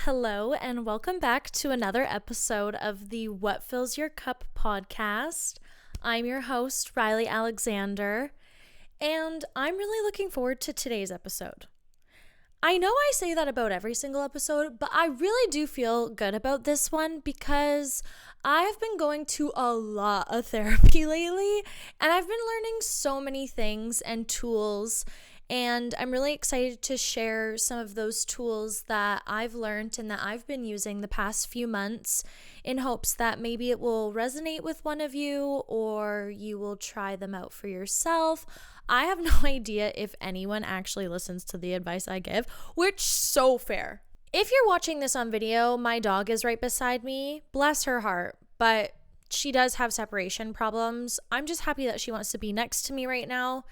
Hello, and welcome back to another episode of the What Fills Your Cup podcast. I'm your host, Riley Alexander, and I'm really looking forward to today's episode. I know I say that about every single episode, but I really do feel good about this one because I've been going to a lot of therapy lately, and I've been learning so many things and tools. And I'm really excited to share some of those tools that I've learned and that I've been using the past few months in hopes that maybe it will resonate with one of you or you will try them out for yourself. I have no idea if anyone actually listens to the advice I give, which is so fair. If you're watching this on video, my dog is right beside me. Bless her heart, but she does have separation problems. I'm just happy that she wants to be next to me right now.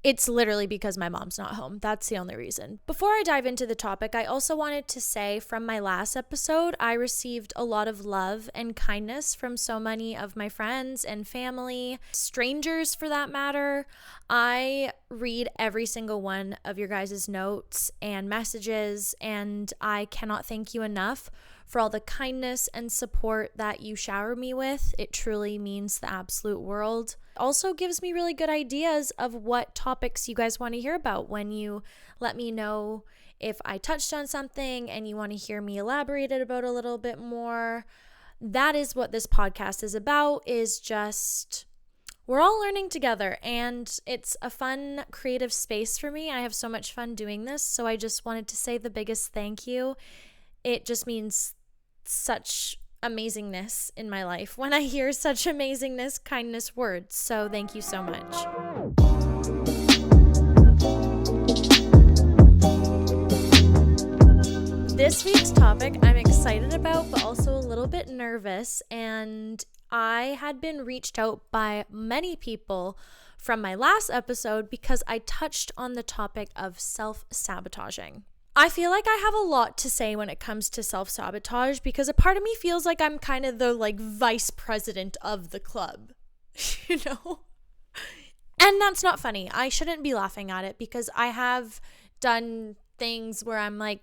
It's literally because my mom's not home. That's the only reason. Before I dive into the topic, I also wanted to say from my last episode, I received a lot of love and kindness from so many of my friends and family, strangers for that matter. I read every single one of your guys' notes and messages, and I cannot thank you enough for all the kindness and support that you shower me with. It truly means the absolute world. Also gives me really good ideas of what topics you guys want to hear about when you let me know if I touched on something and you want to hear me elaborate it about a little bit more. That is what this podcast is about, is just we're all learning together, and it's a fun creative space for me. I have so much fun doing this, so I just wanted to say the biggest thank you. It just means such amazingness in my life when I hear such amazingness, kindness words. So thank you so much. This week's topic I'm excited about, but also a little bit nervous. And I had been reached out by many people from my last episode because I touched on the topic of self-sabotaging. I feel like I have a lot to say when it comes to self-sabotage because a part of me feels like I'm kind of the vice president of the club, you know? And that's not funny. I shouldn't be laughing at it because I have done things where I'm like,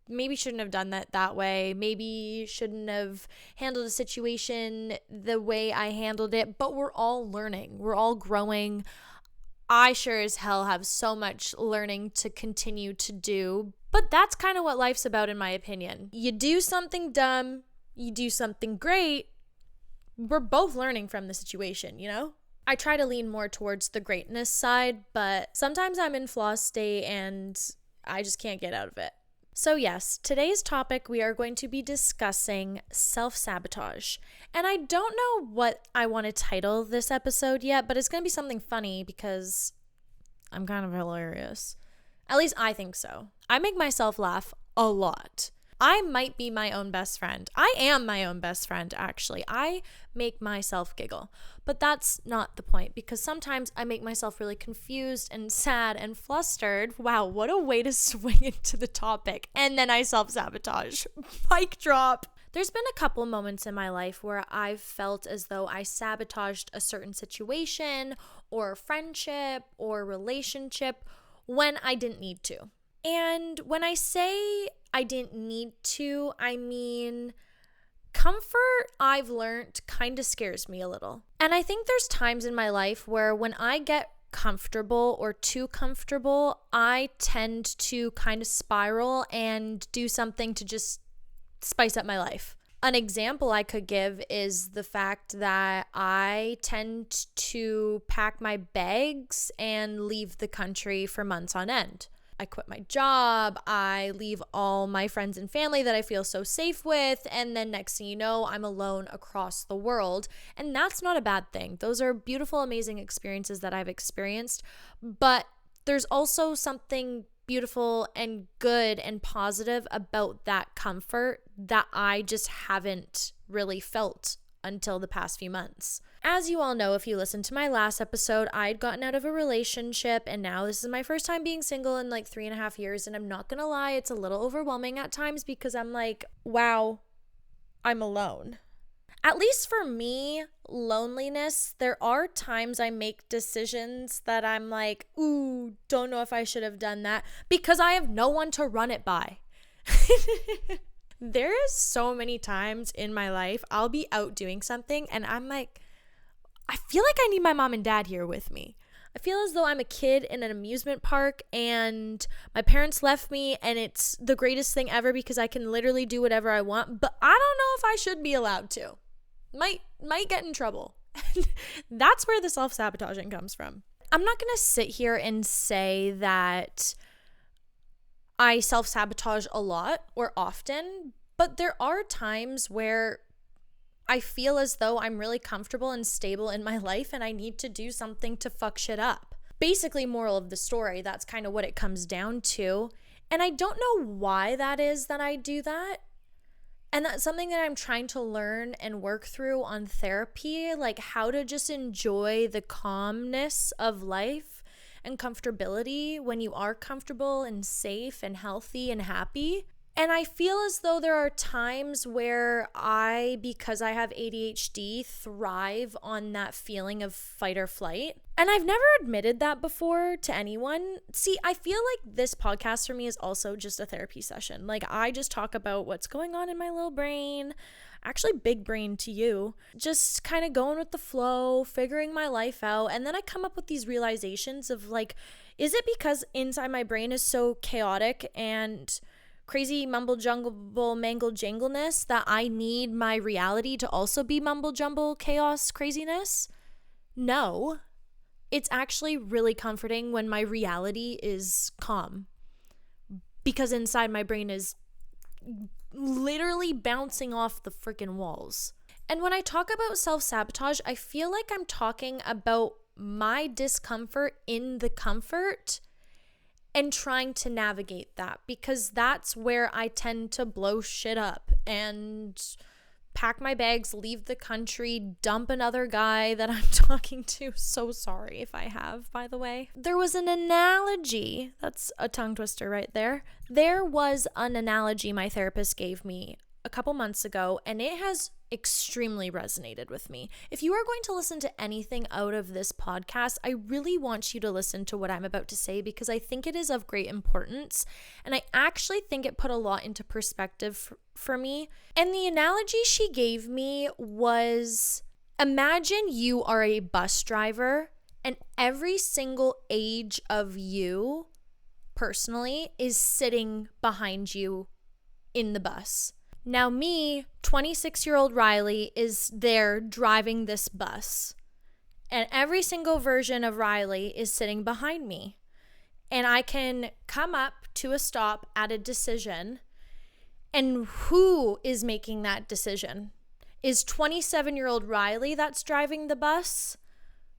maybe shouldn't have done that way. Maybe shouldn't have handled a situation the way I handled it, but we're all learning. We're all growing. I sure as hell have so much learning to continue to do, but that's kind of what life's about in my opinion. You do something dumb, you do something great, we're both learning from the situation, I try to lean more towards the greatness side, but sometimes I'm in floss state and I just can't get out of it. So yes, today's topic we are going to be discussing self-sabotage. And I don't know what I want to title this episode yet, but it's going to be something funny because I'm kind of hilarious. At least I think so. I make myself laugh a lot. I might be my own best friend. I am my own best friend, actually. I make myself giggle. But that's not the point because sometimes I make myself really confused and sad and flustered. Wow, what a way to swing into the topic. And then I self-sabotage. Mic drop. There's been a couple moments in my life where I've felt as though I sabotaged a certain situation or friendship or relationship when I didn't need to. And when I say I didn't need to, I mean comfort, I've learned, kind of scares me a little. And I think there's times in my life where when I get comfortable or too comfortable, I tend to kind of spiral and do something to just spice up my life. An example I could give is the fact that I tend to pack my bags and leave the country for months on end. I quit my job, I leave all my friends and family that I feel so safe with, and then next thing you know, I'm alone across the world. And that's not a bad thing. Those are beautiful, amazing experiences that I've experienced, but there's also something beautiful and good and positive about that comfort that I just haven't really felt until the past few months. As you all know, if you listened to my last episode, I'd gotten out of a relationship and now this is my first time being single in 3.5 years. And I'm not gonna lie, it's a little overwhelming at times because I'm like, wow, I'm alone. At least for me, loneliness, there are times I make decisions that I'm like, ooh, don't know if I should have done that because I have no one to run it by. There is so many times in my life I'll be out doing something and I'm like, I feel like I need my mom and dad here with me. I feel as though I'm a kid in an amusement park and my parents left me and it's the greatest thing ever because I can literally do whatever I want, but I don't know if I should be allowed to. Might get in trouble. That's where the self-sabotaging comes from. I'm not going to sit here and say that I self-sabotage a lot or often, but there are times where I feel as though I'm really comfortable and stable in my life and I need to do something to fuck shit up. Basically, moral of the story, that's kind of what it comes down to. And I don't know why that is that I do that. And that's something that I'm trying to learn and work through on therapy, like how to just enjoy the calmness of life and comfortability when you are comfortable and safe and healthy and happy. And I feel as though there are times where because I have ADHD, thrive on that feeling of fight or flight. And I've never admitted that before to anyone. See, I feel like this podcast for me is also just a therapy session. Like I just talk about what's going on in my little brain, actually big brain to you, just kind of going with the flow, figuring my life out. And then I come up with these realizations of like, is it because inside my brain is so chaotic and crazy mumble jumble mangle jangleness that I need my reality to also be mumble jumble chaos craziness? No. It's actually really comforting when my reality is calm because inside my brain is literally bouncing off the freaking walls. And when I talk about self-sabotage, I feel like I'm talking about my discomfort in the comfort and trying to navigate that because that's where I tend to blow shit up and pack my bags, leave the country, dump another guy that I'm talking to. So sorry if I have, by the way. There was an analogy, that's a tongue twister right there. There was an analogy my therapist gave me a couple months ago, and it has extremely resonated with me. If you are going to listen to anything out of this podcast, I really want you to listen to what I'm about to say because I think it is of great importance, and I actually think it put a lot into perspective for me. And the analogy she gave me was, imagine you are a bus driver and every single age of you personally is sitting behind you in the bus. Now me, 26-year-old Riley, is there driving this bus. And every single version of Riley is sitting behind me. And I can come up to a stop at a decision. And who is making that decision? Is 27-year-old Riley that's driving the bus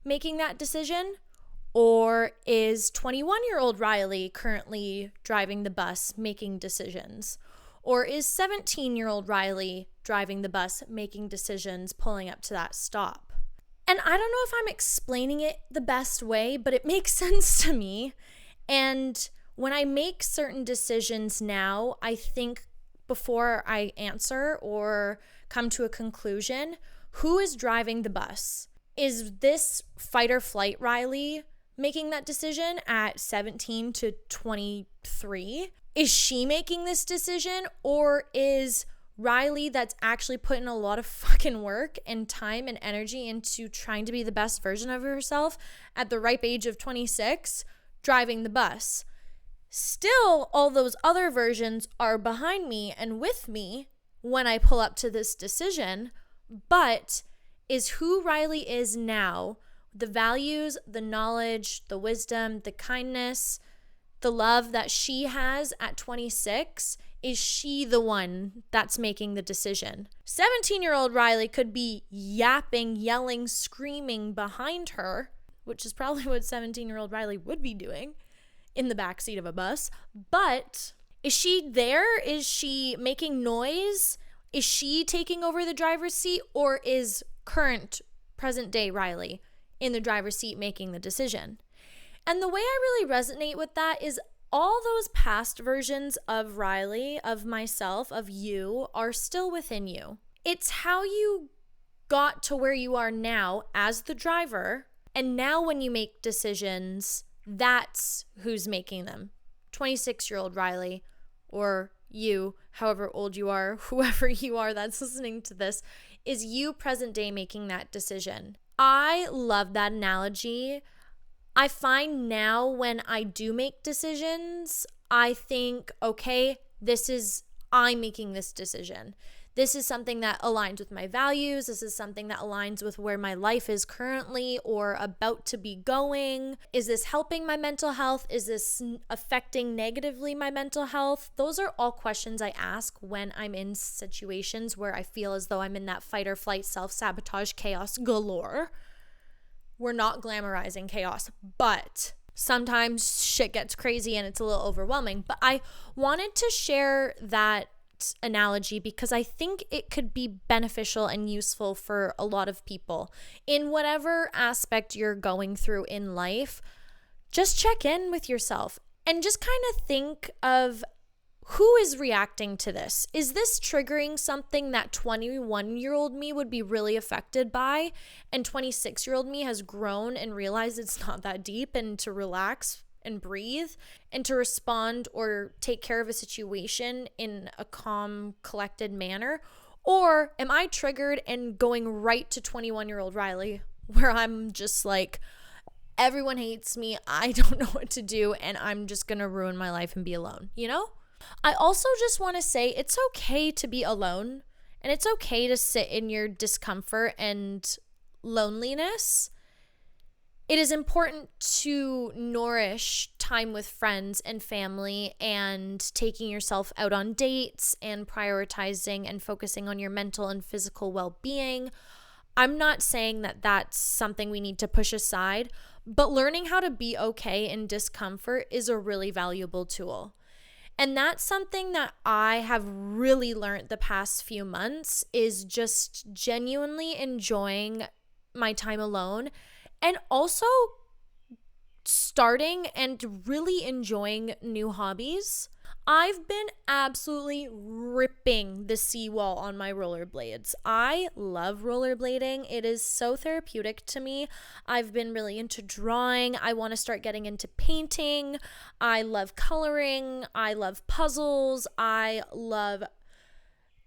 making that decision? Or is 21-year-old Riley currently driving the bus making decisions? Or is 17-year-old Riley driving the bus, making decisions, pulling up to that stop? And I don't know if I'm explaining it the best way, but it makes sense to me. And when I make certain decisions now, I think before I answer or come to a conclusion, who is driving the bus? Is this fight or flight Riley making that decision at 17 to 23? Is she making this decision, or is Riley, that's actually putting a lot of fucking work and time and energy into trying to be the best version of herself at the ripe age of 26, driving the bus? Still, all those other versions are behind me and with me when I pull up to this decision, but is who Riley is now, the values, the knowledge, the wisdom, the kindness, the love that she has at 26, is she the one that's making the decision? 17-year-old Riley could be yapping, yelling, screaming behind her, which is probably what 17-year-old Riley would be doing in the backseat of a bus. But is she there? Is she making noise? Is she taking over the driver's seat? Or is current, present day Riley in the driver's seat making the decision? And the way I really resonate with that is all those past versions of Riley, of myself, of you, are still within you. It's how you got to where you are now as the driver, and now when you make decisions, that's who's making them. 26-year-old Riley, or you, however old you are, whoever you are that's listening to this, is you present day making that decision. I love that analogy. I find now when I do make decisions, I think, okay, I'm making this decision. This is something that aligns with my values. This is something that aligns with where my life is currently or about to be going. Is this helping my mental health? Is this affecting negatively my mental health? Those are all questions I ask when I'm in situations where I feel as though I'm in that fight or flight, self-sabotage, chaos galore. We're not glamorizing chaos, but sometimes shit gets crazy and it's a little overwhelming. But I wanted to share that analogy because I think it could be beneficial and useful for a lot of people in whatever aspect you're going through in life. Just check in with yourself and just kind of think of who is reacting to this. Is this triggering something that 21-year-old me would be really affected by, and 26-year-old me has grown and realized it's not that deep, and to relax and breathe and to respond or take care of a situation in a calm, collected manner? Or am I triggered and going right to 21-year-old Riley, where I'm just like, everyone hates me, I don't know what to do, and I'm just gonna ruin my life and be alone, you know? I also just want to say it's okay to be alone, and it's okay to sit in your discomfort and loneliness. It is important to nourish time with friends and family and taking yourself out on dates and prioritizing and focusing on your mental and physical well-being. I'm not saying that that's something we need to push aside, but learning how to be okay in discomfort is a really valuable tool. And that's something that I have really learned the past few months, is just genuinely enjoying my time alone, and also starting and really enjoying new hobbies. I've been absolutely ripping the seawall on my rollerblades. I love rollerblading. It is so therapeutic to me. I've been really into drawing. I want to start getting into painting. I love coloring. I love puzzles. I love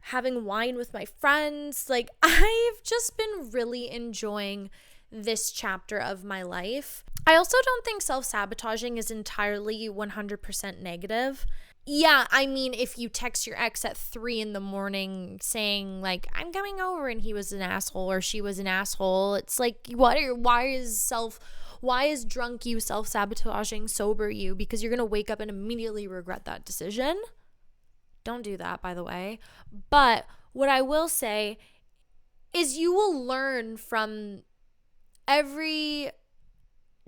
having wine with my friends. Like, I've just been really enjoying this chapter of my life. I also don't think self-sabotaging is entirely 100% negative. Yeah, I mean, if you text your ex at 3 a.m. saying like, I'm coming over, and he was an asshole or she was an asshole, it's like, why is drunk you self-sabotaging sober you? Because you're going to wake up and immediately regret that decision. Don't do that, by the way. But what I will say is you will learn from every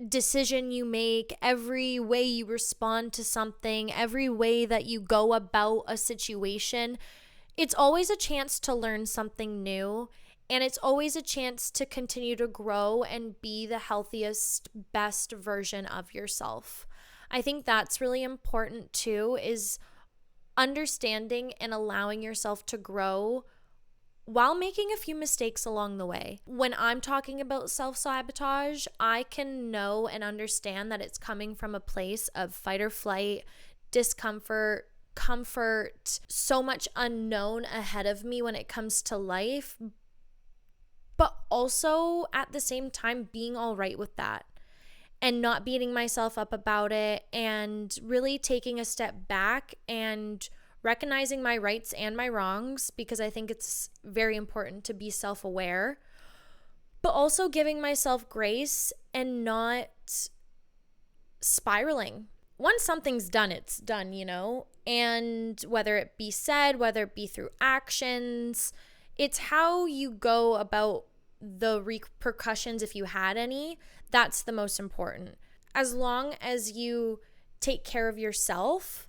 decision you make, every way you respond to something, every way that you go about a situation. It's always a chance to learn something new, and it's always a chance to continue to grow and be the healthiest, best version of yourself. I think that's really important too, is understanding and allowing yourself to grow while making a few mistakes along the way. When I'm talking about self-sabotage, I can know and understand that it's coming from a place of fight or flight, discomfort, comfort, so much unknown ahead of me when it comes to life, but also at the same time being all right with that and not beating myself up about it, and really taking a step back and recognizing my rights and my wrongs, because I think it's very important to be self-aware, but also giving myself grace and not spiraling. Once something's done, it's done, you know? And whether it be said, whether it be through actions, it's how you go about the repercussions, if you had any. That's the most important. As long as you take care of yourself,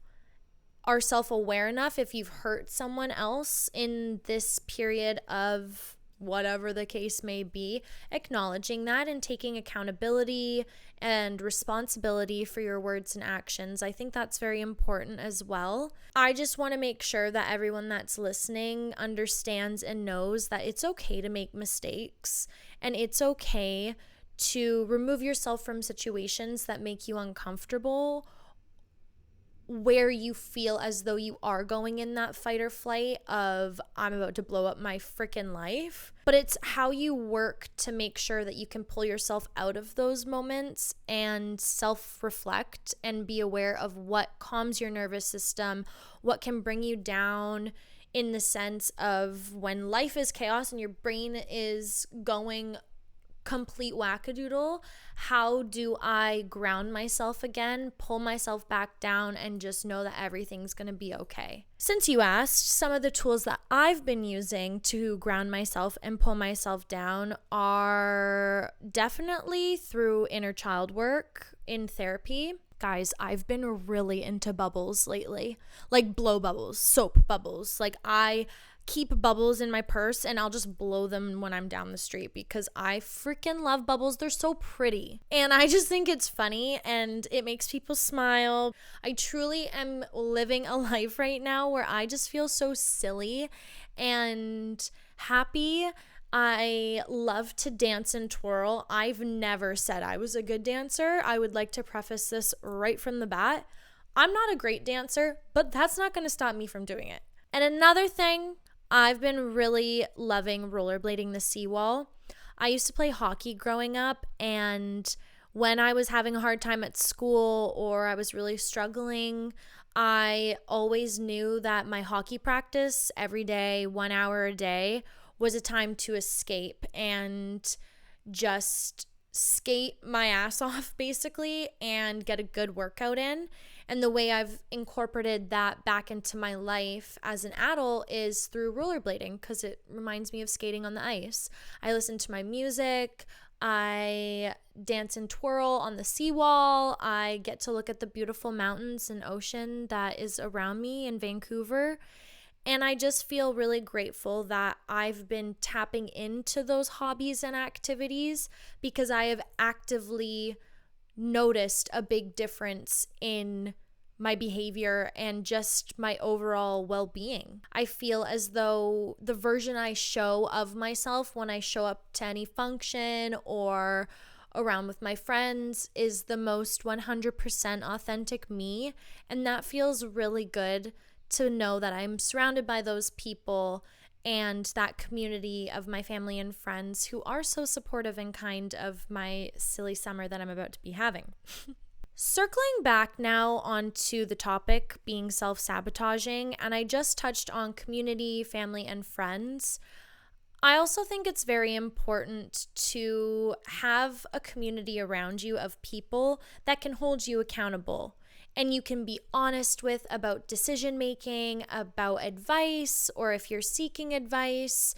are self-aware enough if you've hurt someone else in this period of whatever the case may be, acknowledging that and taking accountability and responsibility for your words and actions. I think that's very important as well. I just want to make sure that everyone that's listening understands and knows that it's okay to make mistakes, and it's okay to remove yourself from situations that make you uncomfortable, where you feel as though you are going in that fight or flight of I'm about to blow up my freaking life. But it's how you work to make sure that you can pull yourself out of those moments and self-reflect and be aware of what calms your nervous system, what can bring you down in the sense of when life is chaos and your brain is going complete wackadoodle, how do I ground myself again, pull myself back down, and just know that everything's gonna be okay? Since you asked, some of the tools that I've been using to ground myself and pull myself down are definitely through inner child work in therapy. Guys, I've been really into bubbles lately, like blow bubbles, soap bubbles. Like I keep bubbles in my purse and I'll just blow them when I'm down the street because I freaking love bubbles. They're so pretty. And I just think it's funny and it makes people smile. I truly am living a life right now where I just feel so silly and happy. I love to dance and twirl. I've never said I was a good dancer. I would like to preface this right from the bat. I'm not a great dancer, but that's not going to stop me from doing it. And another thing, I've been really loving rollerblading the seawall. I used to play hockey growing up, and when I was having a hard time at school or I was really struggling, I always knew that my hockey practice every day, 1 hour a day, was a time to escape and just skate my ass off basically and get a good workout in. And the way I've incorporated that back into my life as an adult is through rollerblading because it reminds me of skating on the ice. I listen to my music, I dance and twirl on the seawall, I get to look at the beautiful mountains and ocean that is around me in Vancouver. And I just feel really grateful that I've been tapping into those hobbies and activities because I have actively noticed a big difference in my behavior and just my overall well-being. I feel as though the version I show of myself when I show up to any function or around with my friends is the most 100% authentic me, and that feels really good to know that I'm surrounded by those people and that community of my family and friends who are so supportive and kind of my silly summer that I'm about to be having. Circling back now onto the topic being self-sabotaging, and I just touched on community, family, and friends. I also think it's very important to have a community around you of people that can hold you accountable and you can be honest with about decision making, about advice, or if you're seeking advice,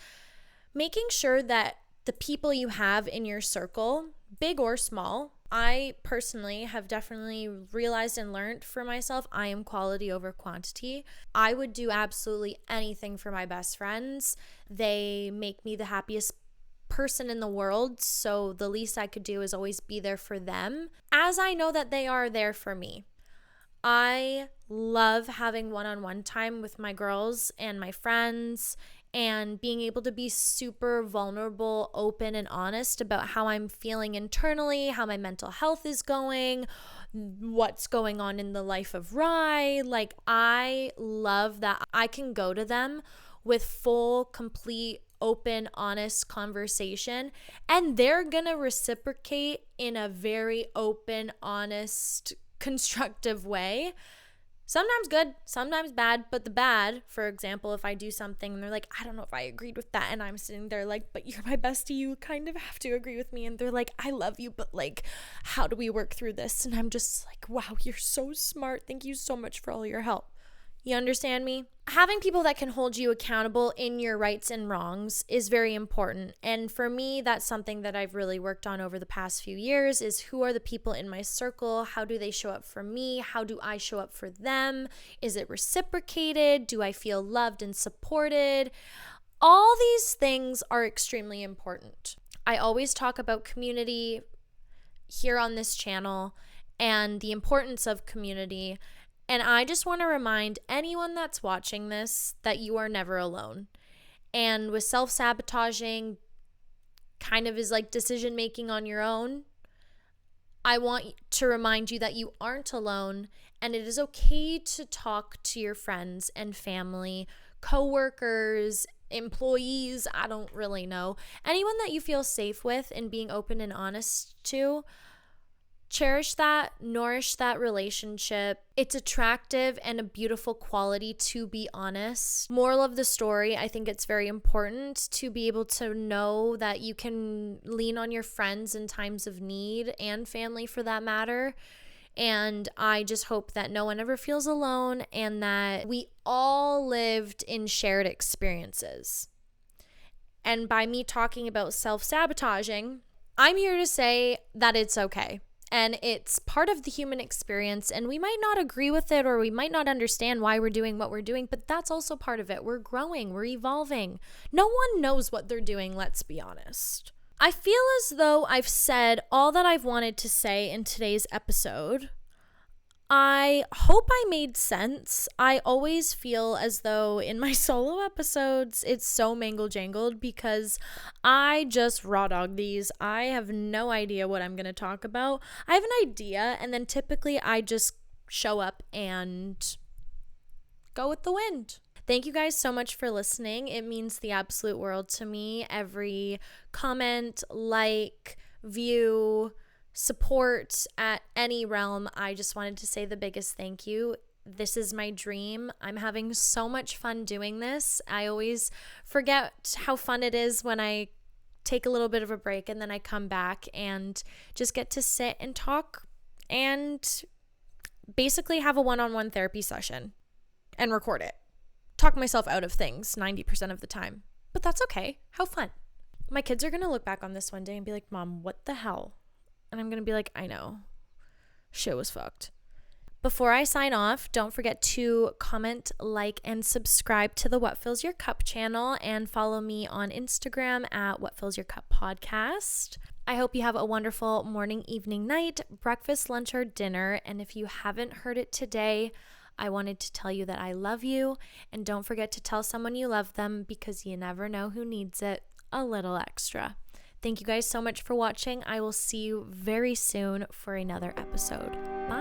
making sure that the people you have in your circle, big or small, I personally have definitely realized and learned for myself, I am quality over quantity. I would do absolutely anything for my best friends. They make me the happiest person in the world, so the least I could do is always be there for them, as I know that they are there for me. I love having one-on-one time with my girls and my friends and being able to be super vulnerable, open, and honest about how I'm feeling internally, how my mental health is going, what's going on in the life of Rye. Like, I love that I can go to them with full, complete, open, honest conversation, and they're gonna reciprocate in a very open, honest, constructive way. Sometimes good, sometimes bad, but the bad, for example, if I do something and they're like, I don't know if I agreed with that, and I'm sitting there like, but you're my bestie, you kind of have to agree with me, and they're like, I love you, but like, how do we work through this? And I'm just like, wow, you're so smart, thank you so much for all your help. You understand me? Having people that can hold you accountable in your rights and wrongs is very important. And for me, that's something that I've really worked on over the past few years is who are the people in my circle? How do they show up for me? How do I show up for them? Is it reciprocated? Do I feel loved and supported? All these things are extremely important. I always talk about community here on this channel and the importance of community. And I just want to remind anyone that's watching this that you are never alone. And with self-sabotaging kind of is like decision making on your own, I want to remind you that you aren't alone And it is okay to talk to your friends and family, coworkers, employees, I don't really know. Anyone that you feel safe with and being open and honest to. Cherish that, nourish that relationship. It's attractive and a beautiful quality to be honest. Moral of the story, I think it's very important to be able to know that you can lean on your friends in times of need and family for that matter. And I just hope that no one ever feels alone and that we all lived in shared experiences. And by me talking about self-sabotaging, I'm here to say that it's okay. And it's part of the human experience, and we might not agree with it or we might not understand why we're doing what we're doing, but that's also part of it. We're growing, we're evolving. No one knows what they're doing, let's be honest. I feel as though I've said all that I've wanted to say in today's episode. I hope I made sense. I always feel as though in my solo episodes, it's so mangle-jangled because I just raw dog these. I have no idea what I'm going to talk about. I have an idea, and then typically I just show up and go with the wind. Thank you guys so much for listening. It means the absolute world to me. Every comment, like, view, support at any realm, I just wanted to say the biggest thank you. This is my dream. I'm having so much fun doing this. I always forget how fun it is when I take a little bit of a break and then I come back and just get to sit and talk and basically have a one-on-one therapy session and record it. Talk myself out of things 90% of the time. But that's okay. How fun. My kids are going to look back on this one day and be like, Mom, what the hell? And I'm going to be like, I know. Shit was fucked. Before I sign off, don't forget to comment, like, and subscribe to the What Fills Your Cup channel and follow me on Instagram at What Fills Your Cup Podcast. I hope you have a wonderful morning, evening, night, breakfast, lunch, or dinner. And if you haven't heard it today, I wanted to tell you that I love you. And don't forget to tell someone you love them because you never know who needs it a little extra. Thank you guys so much for watching. I will see you very soon for another episode. Bye.